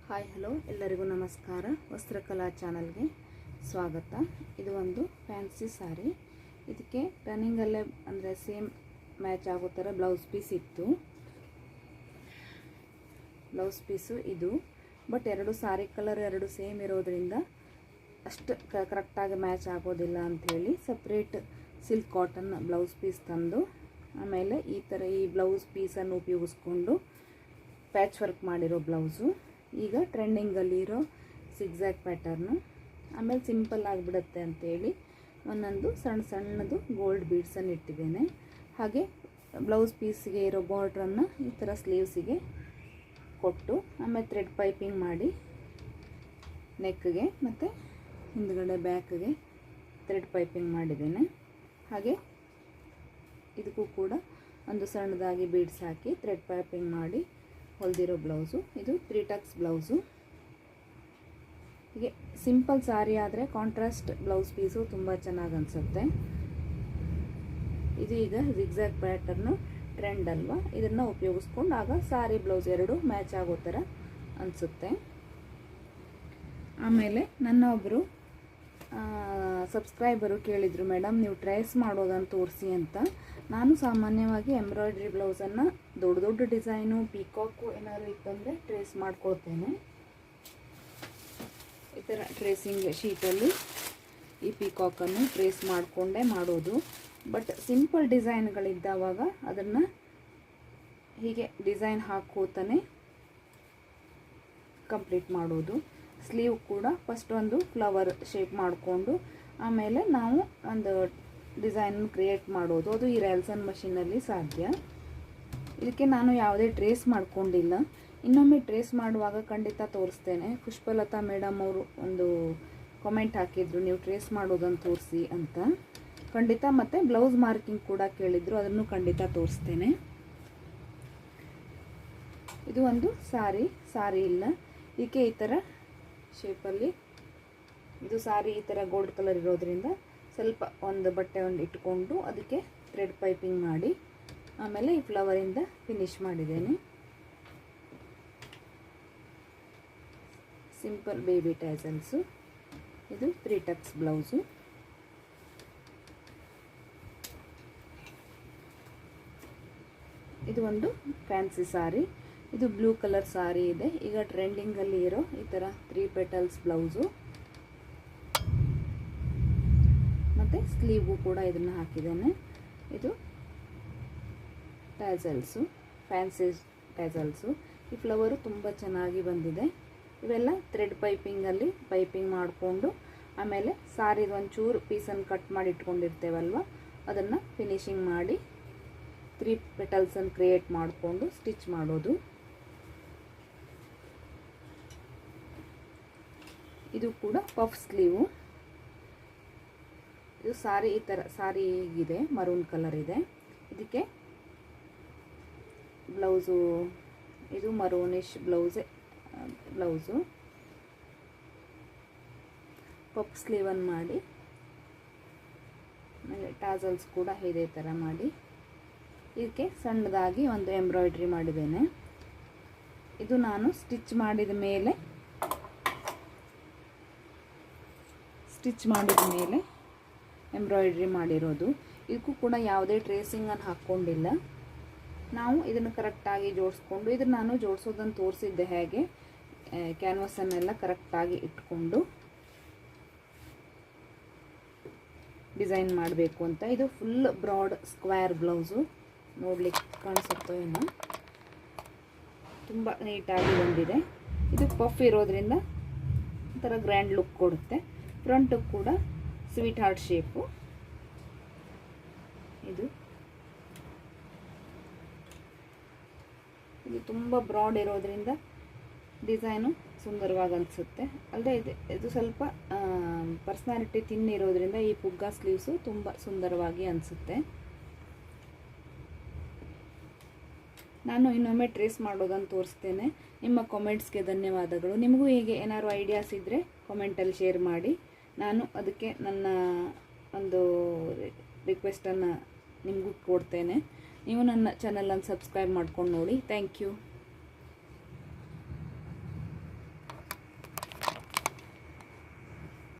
Hi hello ಎಲ್ಲರಿಗೂ ನಮಸ್ಕಾರ. ವಸ್ತ್ರಕಲಾ ಚಾನಲ್ಗೆ ಸ್ವಾಗತ. ಇದು ಒಂದು ಫ್ಯಾನ್ಸಿ ಸಾರಿ. ಇದಕ್ಕೆ ರನ್ನಿಂಗಲ್ಲೇ ಅಂದರೆ ಸೇಮ್ ಮ್ಯಾಚ್ ಆಗೋ ಥರ ಬ್ಲೌಸ್ ಪೀಸ್ ಇತ್ತು. ಬ್ಲೌಸ್ ಪೀಸು ಇದು, ಬಟ್ ಎರಡು ಸಾರಿ ಕಲರ್ ಎರಡು ಸೇಮ್ ಇರೋದ್ರಿಂದ ಅಷ್ಟು ಕರೆಕ್ಟಾಗಿ ಮ್ಯಾಚ್ ಆಗೋದಿಲ್ಲ ಅಂಥೇಳಿ separate silk cotton blouse piece ತಂದು ಆಮೇಲೆ ಈ ಥರ ಈ ಬ್ಲೌಸ್ ಪೀಸನ್ನು ಉಪಯೋಗಿಸ್ಕೊಂಡು ಪ್ಯಾಚ್ ವರ್ಕ್ ಮಾಡಿರೋ ಬ್ಲೌಸು. ಈಗ ಟ್ರೆಂಡಿಂಗಲ್ಲಿರೋ ಸಿಗ್ಜ್ಯಾಗ್ ಪ್ಯಾಟರ್ನು, ಆಮೇಲೆ ಸಿಂಪಲ್ ಆಗಿಬಿಡುತ್ತೆ ಅಂಥೇಳಿ ಒಂದೊಂದು ಸಣ್ಣ ಸಣ್ಣದು ಗೋಲ್ಡ್ ಬೀಡ್ಸನ್ನು ಇಟ್ಟಿದ್ದೇನೆ. ಹಾಗೆ ಬ್ಲೌಸ್ ಪೀಸಿಗೆ ಇರೋ ಬಾರ್ಡ್ರನ್ನು ಈ ಥರ ಸ್ಲೀವ್ಸಿಗೆ ಕೊಟ್ಟು ಆಮೇಲೆ ಥ್ರೆಡ್ ಪೈಪಿಂಗ್ ಮಾಡಿ ನೆಕ್ಗೆ ಮತ್ತು ಹಿಂದ್ಗಡೆ ಬ್ಯಾಕ್ಗೆ ಥ್ರೆಡ್ ಪೈಪಿಂಗ್ ಮಾಡಿದ್ದೇನೆ. ಹಾಗೆ ಇದಕ್ಕೂ ಕೂಡ ಒಂದು ಸಣ್ಣದಾಗಿ ಬೀಡ್ಸ್ ಹಾಕಿ ಥ್ರೆಡ್ ಪೈಪಿಂಗ್ ಮಾಡಿ ಹೊಲಿದಿರೋ ಬ್ಲೌಸು. ಇದು 3 ಟಕ್ಸ್ ಬ್ಲೌಸು. ಹೀಗೆ ಸಿಂಪಲ್ ಸಾರಿ ಆದರೆ ಕಾಂಟ್ರಾಸ್ಟ್ ಬ್ಲೌಸ್ ಪೀಸು ತುಂಬ ಚೆನ್ನಾಗಿ ಅನಿಸುತ್ತೆ. ಇದು ಈಗ ಜಿಗ್ಜ್ಯಾಗ್ ಪ್ಯಾಟರ್ನು ಟ್ರೆಂಡ್ ಅಲ್ವಾ, ಇದನ್ನು ಉಪಯೋಗಿಸ್ಕೊಂಡು ಆಗ ಸಾರಿ ಬ್ಲೌಸ್ ಎರಡು ಮ್ಯಾಚ್ ಆಗೋ ಥರ ಅನಿಸುತ್ತೆ. ಆಮೇಲೆ ನನ್ನ ಒಬ್ಬರು ಸಬ್ಸ್ಕ್ರೈಬರು ಕೇಳಿದರು, ಮೇಡಮ್ ನೀವು ಟ್ರೇಸ್ ಮಾಡೋದನ್ನು ತೋರಿಸಿ ಅಂತ. ನಾನು ಸಾಮಾನ್ಯವಾಗಿ ಎಂಬ್ರಾಯ್ಡ್ರಿ ಬ್ಲೌಸನ್ನು ದೊಡ್ಡ ದೊಡ್ಡ ಡಿಸೈನು ಪೀಕಾಕು ಏನಾದರೂ ಇತ್ತಂದರೆ ಟ್ರೇಸ್ ಮಾಡ್ಕೊಳ್ತೇನೆ. ಈ ಥರ ಟ್ರೇಸಿಂಗ್ ಶೀಟಲ್ಲಿ ಈ ಪೀಕಾಕನ್ನು ಟ್ರೇಸ್ ಮಾಡಿಕೊಂಡೇ ಮಾಡೋದು. ಬಟ್ ಸಿಂಪಲ್ ಡಿಸೈನ್ಗಳಿದ್ದಾವಾಗ ಅದನ್ನು ಹೀಗೆ ಡಿಸೈನ್ ಹಾಕೋತಾನೆ ಕಂಪ್ಲೀಟ್ ಮಾಡೋದು. ಸ್ಲೀವ್ ಕೂಡ ಫಸ್ಟ್ ಒಂದು ಫ್ಲವರ್ ಶೇಪ್ ಮಾಡಿಕೊಂಡು ಆಮೇಲೆ ನಾವು ಒಂದು ಡಿಸೈನ್ ಕ್ರಿಯೇಟ್ ಮಾಡೋದು. ಅದು ಈ ರ್ಯಾಲ್ಸನ್ ಮಷೀನಲ್ಲಿ ಸಾಧ್ಯ. ಇದಕ್ಕೆ ನಾನು ಯಾವುದೇ ಟ್ರೇಸ್ ಮಾಡ್ಕೊಂಡಿಲ್ಲ. ಇನ್ನೊಮ್ಮೆ ಟ್ರೇಸ್ ಮಾಡುವಾಗ ಖಂಡಿತ ತೋರಿಸ್ತೇನೆ. ಪುಷ್ಪಲತಾ ಮೇಡಮ್ ಅವರು ಒಂದು ಕಾಮೆಂಟ್ ಹಾಕಿದ್ರು, ನೀವು ಟ್ರೇಸ್ ಮಾಡೋದನ್ನು ತೋರಿಸಿ ಅಂತ. ಖಂಡಿತ. ಮತ್ತು ಬ್ಲೌಸ್ ಮಾರ್ಕಿಂಗ್ ಕೂಡ ಕೇಳಿದ್ರು, ಅದನ್ನು ಖಂಡಿತ ತೋರಿಸ್ತೇನೆ. ಇದು ಒಂದು ಸಾರಿ ಇಲ್ಲ, ಇದಕ್ಕೆ ಈ ಥರ ಶೇಪಲ್ಲಿ ಇದು ಸಾರಿ ಈ ಥರ ಗೋಲ್ಡ್ ಕಲರ್ ಇರೋದ್ರಿಂದ ಸ್ವಲ್ಪ ಒಂದು ಬಟ್ಟೆ ಒಂದು ಇಟ್ಕೊಂಡು ಅದಕ್ಕೆ ಥ್ರೆಡ್ ಪೈಪಿಂಗ್ ಮಾಡಿ ಆಮೇಲೆ ಈ ಫ್ಲವರಿಂದ ಫಿನಿಶ್ ಮಾಡಿದ್ದೇನೆ. Simple baby tassels. ಇದು 3 ಟಕ್ಸ್ ಬ್ಲೌಸು. ಇದು ಒಂದು ಫ್ಯಾನ್ಸಿ ಸಾರಿ. ಇದು ಬ್ಲೂ ಕಲರ್ ಸಾರಿ ಇದೆ. ಈಗ ಟ್ರೆಂಡಿಂಗಲ್ಲಿ ಇರೋ ಈ ಥರ 3 ಪೆಟಲ್ಸ್ ಬ್ಲೌಸು ಮತ್ತು ಸ್ಲೀವ್ಗೂ ಕೂಡ ಇದನ್ನು ಹಾಕಿದ್ದೇನೆ. ಇದು ಟ್ಯಾಸಲ್ಸು, ಫ್ಯಾನ್ಸಿ ಟ್ಯಾಸಲ್ಸು. ಈ ಫ್ಲವರು ತುಂಬ ಚೆನ್ನಾಗಿ ಬಂದಿದೆ. ಇವೆಲ್ಲ ಥ್ರೆಡ್ ಪೈಪಿಂಗಲ್ಲಿ ಪೈಪಿಂಗ್ ಮಾಡಿಕೊಂಡು ಆಮೇಲೆ ಸಾರಿದು ಒಂಚೂರು ಪೀಸನ್ನು ಕಟ್ ಮಾಡಿ ಇಟ್ಕೊಂಡಿರ್ತೇವಲ್ವ, ಅದನ್ನು ಫಿನಿಶಿಂಗ್ ಮಾಡಿ 3 ಪೆಟಲ್ಸನ್ನು ಕ್ರಿಯೇಟ್ ಮಾಡಿಕೊಂಡು ಸ್ಟಿಚ್ ಮಾಡೋದು. ಇದು ಕೂಡ ಪಫ್ ಸ್ಲೀವು. ಇದು ಸಾರಿ ಈ ಥರ ಸಾರಿ ಇದೆ, ಮರೂನ್ ಕಲರ್ ಇದೆ. ಇದಕ್ಕೆ ಬ್ಲೌಸು ಇದು ಮರೂನಿಶ್ ಬ್ಲೌಸು ಪಫ್ ಸ್ಲೀವನ್ನು ಮಾಡಿ ಆಮೇಲೆ ಟಾಸಲ್ಸ್ ಕೂಡ ಇದೇ ಥರ ಮಾಡಿ ಇದಕ್ಕೆ ಸಣ್ಣದಾಗಿ ಒಂದು ಎಂಬ್ರಾಯ್ಡ್ರಿ ಮಾಡಿದ್ದೇನೆ. ಇದು ನಾನು ಸ್ಟಿಚ್ ಮಾಡಿದ ಮೇಲೆ ಎಂಬ್ರಾಯ್ಡ್ರಿ ಮಾಡಿರೋದು. ಇದಕ್ಕೂ ಕೂಡ ಯಾವುದೇ ಟ್ರೇಸಿಂಗನ್ನು ಹಾಕ್ಕೊಂಡಿಲ್ಲ. ನಾವು ಇದನ್ನು ಕರೆಕ್ಟಾಗಿ ಜೋಡಿಸ್ಕೊಂಡು, ಇದನ್ನು ನಾನು ಜೋಡಿಸೋದನ್ನು ತೋರಿಸಿದ್ದೆ ಹೇಗೆ ಕ್ಯಾನ್ವಸನ್ನೆಲ್ಲ ಕರೆಕ್ಟಾಗಿ ಇಟ್ಕೊಂಡು ಡಿಸೈನ್ ಮಾಡಬೇಕು ಅಂತ. ಇದು ಫುಲ್ ಬ್ರಾಡ್ ಸ್ಕ್ವೇರ್ ಬ್ಲೌಸು. ನೋಡ್ಲಿಕ್ಕೆ ಕಾಣಿಸುತ್ತೋ ಏನೋ, ತುಂಬ ನೀಟಾಗಿ ಬಂದಿದೆ. ಇದು ಪಫ್ ಇರೋದ್ರಿಂದ ಒಂಥರ ಗ್ರ್ಯಾಂಡ್ ಲುಕ್ ಕೊಡುತ್ತೆ. ಫ್ರಂಟು ಕೂಡ ಸ್ವೀಟ್ ಹಾರ್ಟ್ ಶೇಪು. ಇದು ತುಂಬ ಬ್ರಾಡ್ ಇರೋದ್ರಿಂದ ಡಿಸೈನು ಸುಂದರವಾಗಿ ಅನಿಸುತ್ತೆ. ಅಲ್ಲದೆ ಇದು ಸ್ವಲ್ಪ ಪರ್ಸ್ನಾಲಿಟಿ ತಿನ್ ಇರೋದ್ರಿಂದ ಈ ಪುಗ್ಗ ಸ್ಲೀವ್ಸು ತುಂಬ ಸುಂದರವಾಗಿ ಅನಿಸುತ್ತೆ. ನಾನು ಇನ್ನೊಮ್ಮೆ ಟ್ರೇಸ್ ಮಾಡೋದನ್ನು ತೋರಿಸ್ತೇನೆ. ನಿಮ್ಮ ಕಾಮೆಂಟ್ಸ್ಗೆ ಧನ್ಯವಾದಗಳು. ನಿಮಗೂ ಹೀಗೆ ಏನಾದ್ರು ಐಡಿಯಾಸ್ ಇದ್ದರೆ ಕಾಮೆಂಟಲ್ಲಿ ಶೇರ್ ಮಾಡಿ. ನಾನು ಅದಕ್ಕೆ ನನ್ನ ಒಂದು ರಿಕ್ವೆಸ್ಟನ್ನು ನಿಮಗೂ ಕೊಡ್ತೇನೆ. ನೀವು ನನ್ನ ಚಾನಲನ್ನು ಸಬ್ಸ್ಕ್ರೈಬ್ ಮಾಡ್ಕೊಂಡು ನೋಡಿ. Thank you.